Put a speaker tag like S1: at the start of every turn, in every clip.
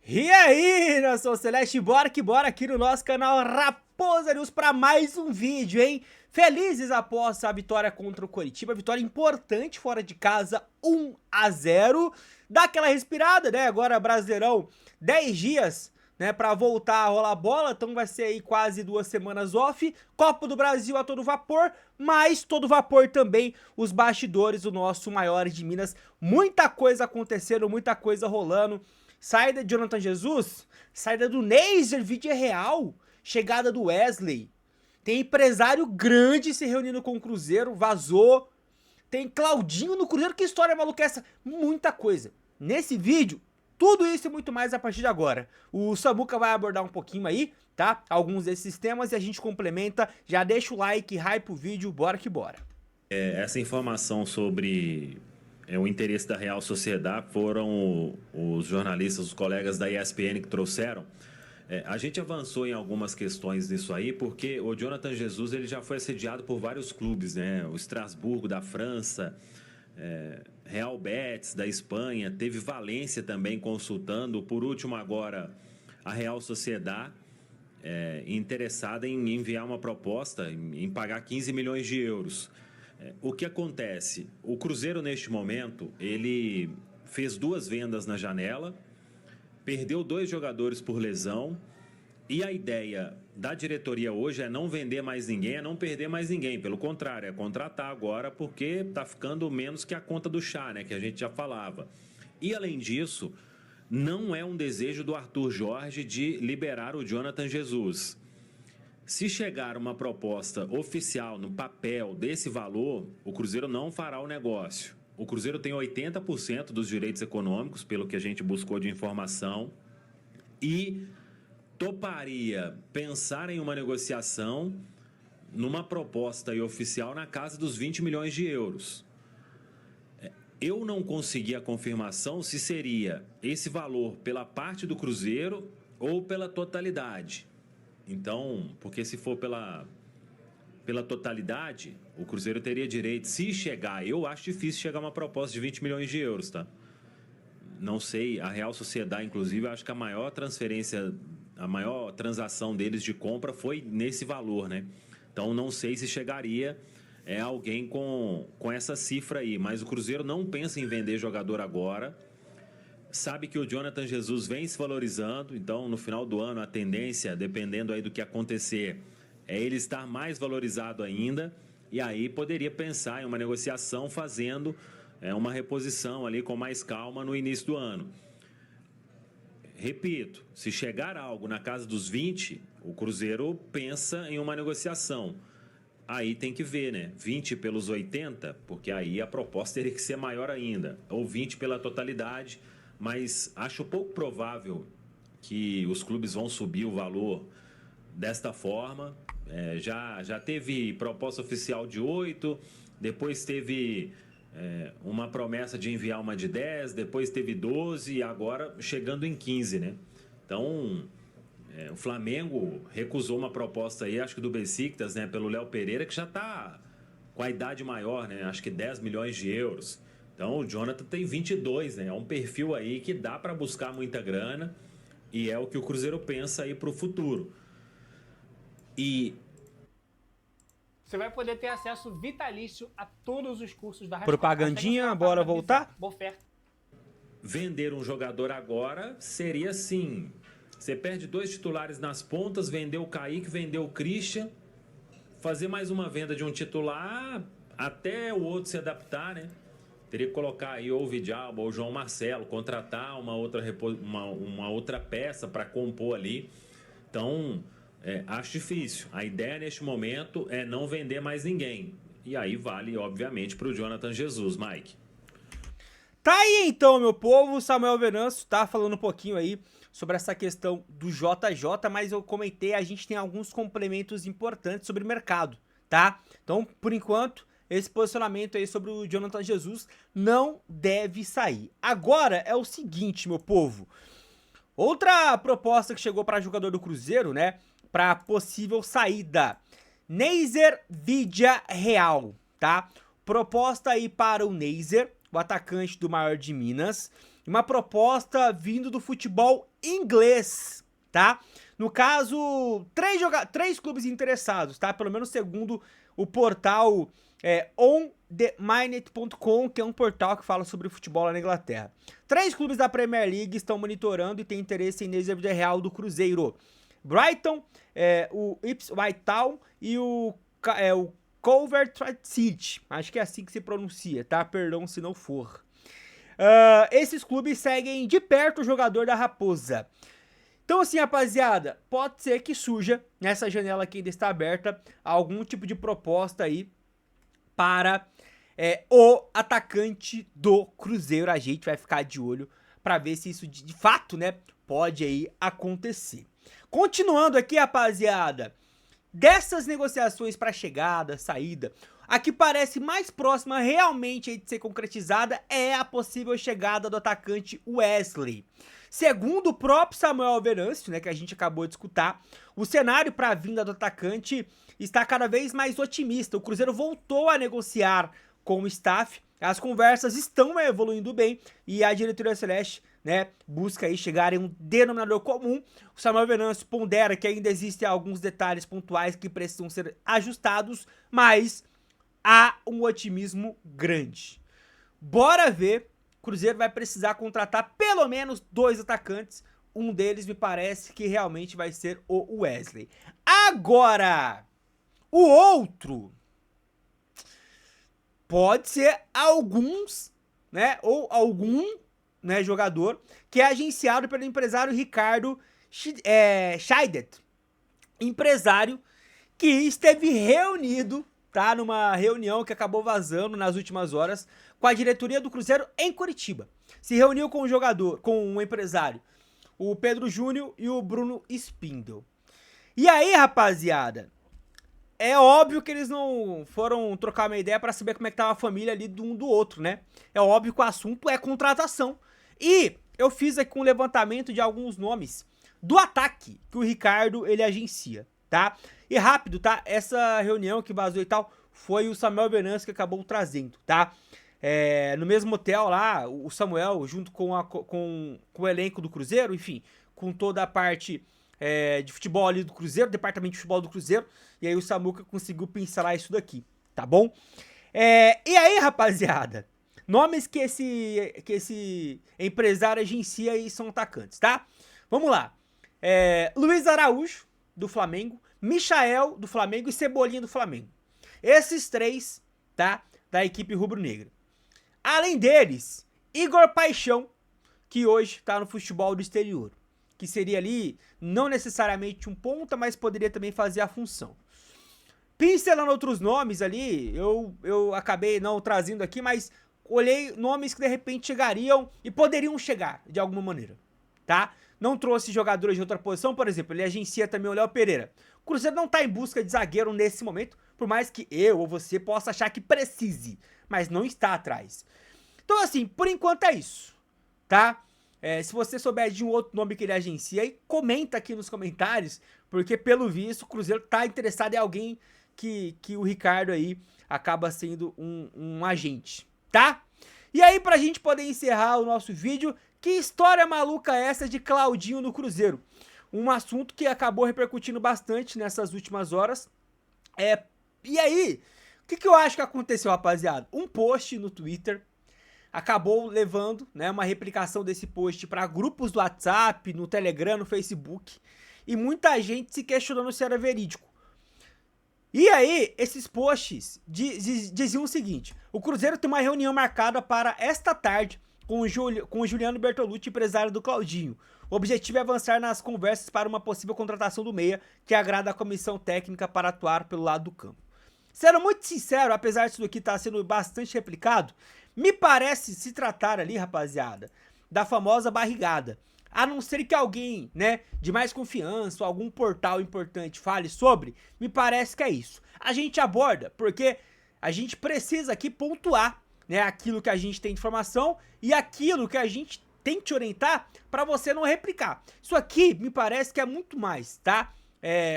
S1: E aí, nação celeste, bora que bora aqui no nosso canal Raposa News para mais um vídeo, hein? Felizes após a vitória contra o Coritiba, vitória importante fora de casa, 1-0. Dá aquela respirada, né? Agora Brasileirão, 10 dias, né, pra voltar a rolar bola, então vai ser aí quase 2 semanas off. Copa do Brasil a todo vapor, mas todo vapor também os bastidores do nosso Maiores de Minas. Muita coisa acontecendo, muita coisa rolando. Saída de Jonathan Jesus, saída do Neiser, vídeo é real, chegada do Wesley, tem empresário grande se reunindo com o Cruzeiro, vazou, tem Claudinho no Cruzeiro, que história maluca é essa? Muita coisa. Nesse vídeo, tudo isso e muito mais a partir de agora. O Samuca vai abordar um pouquinho aí, tá? Alguns desses temas e a gente complementa. Já deixa o like, hype o vídeo, bora que bora.
S2: Essa informação sobre o interesse da Real Sociedade foram os jornalistas, os colegas da ESPN que trouxeram. A gente avançou em algumas questões disso aí, porque o Jonathan Jesus ele já foi assediado por vários clubes, né? O Estrasburgo da França, Real Betis da Espanha, teve Valência também consultando, por último agora a Real Sociedade interessada em enviar uma proposta, em pagar 15 milhões de euros. O que acontece? O Cruzeiro, neste momento, ele fez 2 vendas na janela, perdeu 2 jogadores por lesão, e a ideia da diretoria hoje é não vender mais ninguém, é não perder mais ninguém. Pelo contrário, é contratar agora, porque está ficando menos que a conta do chá, né, que a gente já falava. E, além disso, não é um desejo do Arthur Jorge de liberar o Jonathan Jesus. Se chegar uma proposta oficial no papel desse valor, o Cruzeiro não fará o negócio. O Cruzeiro tem 80% dos direitos econômicos, pelo que a gente buscou de informação, e toparia pensar em uma negociação numa proposta oficial na casa dos 20 milhões de euros. Eu não consegui a confirmação se seria esse valor pela parte do Cruzeiro ou pela totalidade. Então, porque se for pela totalidade, o Cruzeiro teria direito, se chegar, eu acho difícil chegar uma proposta de 20 milhões de euros, tá? Não sei, a Real Sociedade, inclusive, eu acho que a maior transferência, a maior transação deles de compra foi nesse valor, né? Então, não sei se chegaria alguém com essa cifra aí, mas o Cruzeiro não pensa em vender jogador agora. Sabe que o Jonathan Jesus vem se valorizando, então no final do ano a tendência, dependendo aí do que acontecer, é ele estar mais valorizado ainda, e aí poderia pensar em uma negociação fazendo uma reposição ali com mais calma no início do ano. Repito, se chegar algo na casa dos 20, o Cruzeiro pensa em uma negociação. Aí tem que ver, né? 20 pelos 80, porque aí a proposta teria que ser maior ainda, ou 20 pela totalidade. Mas acho pouco provável que os clubes vão subir o valor desta forma. Já teve proposta oficial de 8, depois teve uma promessa de enviar uma de 10, depois teve 12 e agora chegando em 15, né? Então, o Flamengo recusou uma proposta aí, acho que do Besiktas, né, pelo Léo Pereira, que já está com a idade maior, né? Acho que 10 milhões de euros. Então, o Jonathan tem 22, né? É um perfil aí que dá para buscar muita grana e é o que o Cruzeiro pensa aí para o futuro. E
S3: você vai poder ter acesso vitalício a todos os cursos da Rádio.
S1: Propagandinha, bora voltar?
S3: Boa oferta.
S2: Vender um jogador agora seria assim: você perde 2 titulares nas pontas, vendeu o Kaique, vendeu o Christian, fazer mais uma venda de um titular até o outro se adaptar, né? Teria que colocar aí ou o Vidalba ou o João Marcelo, contratar uma outra peça para compor ali. Então, acho difícil. A ideia neste momento é não vender mais ninguém. E aí vale, obviamente, para o Jonathan Jesus, Mike.
S1: Tá aí então, meu povo, Samuel Venâncio tá falando um pouquinho aí sobre essa questão do JJ, mas eu comentei, a gente tem alguns complementos importantes sobre o mercado, tá? Então, por enquanto, esse posicionamento aí sobre o Jonathan Jesus não deve sair. Agora é o seguinte, meu povo. Outra proposta que chegou para jogador do Cruzeiro, né? Para possível saída. Neiser Vidia Real, tá? Proposta aí para o Neiser, o atacante do Maior de Minas. uma proposta vindo do futebol inglês, tá? No caso, três clubes interessados, tá? Pelo menos segundo o portal ontheminet.com, que é um portal que fala sobre futebol lá na Inglaterra. 3 clubes da Premier League estão monitorando e têm interesse em Ipswich Real do Cruzeiro. Brighton, o Ipswich Town e o Coventry City. Acho que é assim que se pronuncia, tá? Perdão se não for. Esses clubes seguem de perto o jogador da Raposa. Então assim, rapaziada, pode ser que surja, nessa janela que ainda está aberta, algum tipo de proposta aí para o atacante do Cruzeiro. A gente vai ficar de olho para ver se isso de fato, né, pode aí acontecer. Continuando aqui, rapaziada, dessas negociações para chegada, saída, a que parece mais próxima realmente aí de ser concretizada é a possível chegada do atacante Wesley. Segundo o próprio Samuel Venâncio, né, que a gente acabou de escutar, o cenário para a vinda do atacante está cada vez mais otimista. O Cruzeiro voltou a negociar com o staff, as conversas estão evoluindo bem e a diretoria celeste, né, busca aí chegar em um denominador comum. O Samuel Venâncio pondera que ainda existem alguns detalhes pontuais que precisam ser ajustados, mas há um otimismo grande. Bora ver. Cruzeiro vai precisar contratar pelo menos 2 atacantes. Um deles me parece que realmente vai ser o Wesley. Agora, o outro pode ser alguns, né, ou algum, né, jogador que é agenciado pelo empresário Ricardo Scheidet, empresário que esteve reunido, tá, numa reunião que acabou vazando nas últimas horas com a diretoria do Cruzeiro em Curitiba. Se reuniu com o jogador, com o empresário, o Pedro Júnior e o Bruno Spindel. E aí, rapaziada, é óbvio que eles não foram trocar uma ideia para saber como é que tava a família ali de um do outro, né? É óbvio que o assunto é contratação. E eu fiz aqui um levantamento de alguns nomes do ataque que o Ricardo, ele agencia, tá? E rápido, tá? Essa reunião que vazou e tal, foi o Samuel Venâncio que acabou trazendo, tá? No mesmo hotel lá, o Samuel, junto com o elenco do Cruzeiro, enfim, com toda a parte de futebol ali do Cruzeiro, departamento de futebol do Cruzeiro, e aí o Samuca conseguiu pincelar isso daqui, tá bom? E aí, rapaziada, nomes que esse empresário agencia aí são atacantes, tá? Vamos lá. Luiz Araújo, do Flamengo, Michael, do Flamengo e Cebolinha, do Flamengo. Esses 3, tá? Da equipe rubro-negra. Além deles, Igor Paixão, que hoje tá no futebol do exterior. Que seria ali, não necessariamente um ponta, mas poderia também fazer a função. Pincelando outros nomes ali, eu acabei não trazendo aqui, mas olhei nomes que de repente chegariam e poderiam chegar de alguma maneira, tá? Não trouxe jogadores de outra posição, por exemplo, ele agencia também o Léo Pereira. O Cruzeiro não tá em busca de zagueiro nesse momento, por mais que eu ou você possa achar que precise, mas não está atrás. Então assim, por enquanto é isso, tá? Se você souber de um outro nome que ele agencia, aí comenta aqui nos comentários, porque pelo visto o Cruzeiro tá interessado em alguém que o Ricardo aí acaba sendo um agente, tá? E aí, pra gente poder encerrar o nosso vídeo, que história maluca é essa de Claudinho no Cruzeiro? Um assunto que acabou repercutindo bastante nessas últimas horas. E aí, o que eu acho que aconteceu, rapaziada? Um post no Twitter acabou levando, né, uma replicação desse post para grupos do WhatsApp, no Telegram, no Facebook, e muita gente se questionando se era verídico. E aí, esses posts diziam o seguinte: o Cruzeiro tem uma reunião marcada para esta tarde com o Juliano Bertolucci, empresário do Claudinho. O objetivo é avançar nas conversas para uma possível contratação do meia, que agrada a comissão técnica para atuar pelo lado do campo. Sendo muito sincero, apesar disso aqui estar sendo bastante replicado, me parece se tratar ali, rapaziada, da famosa barrigada. A não ser que alguém, né, de mais confiança ou algum portal importante fale sobre, me parece que é isso. A gente aborda porque a gente precisa aqui pontuar, né, aquilo que a gente tem de informação e aquilo que a gente tem que te orientar para você não replicar. Isso aqui me parece que é muito mais, tá?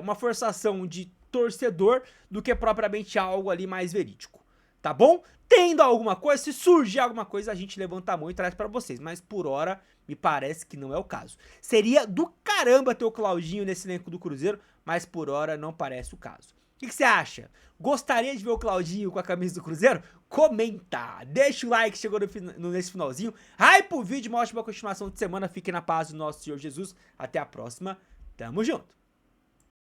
S1: Uma forçação de torcedor do que propriamente algo ali mais verídico, tá bom? Tendo alguma coisa, se surgir alguma coisa, a gente levanta a mão e traz pra vocês, mas por hora me parece que não é o caso. Seria do caramba ter o Claudinho nesse elenco do Cruzeiro, mas por hora não parece o caso. O que você acha? Gostaria de ver o Claudinho com a camisa do Cruzeiro? Comenta! Deixa o like, chegou nesse finalzinho. Hype o vídeo, uma ótima continuação de semana. Fiquem na paz do nosso Senhor Jesus. Até a próxima. Tamo junto!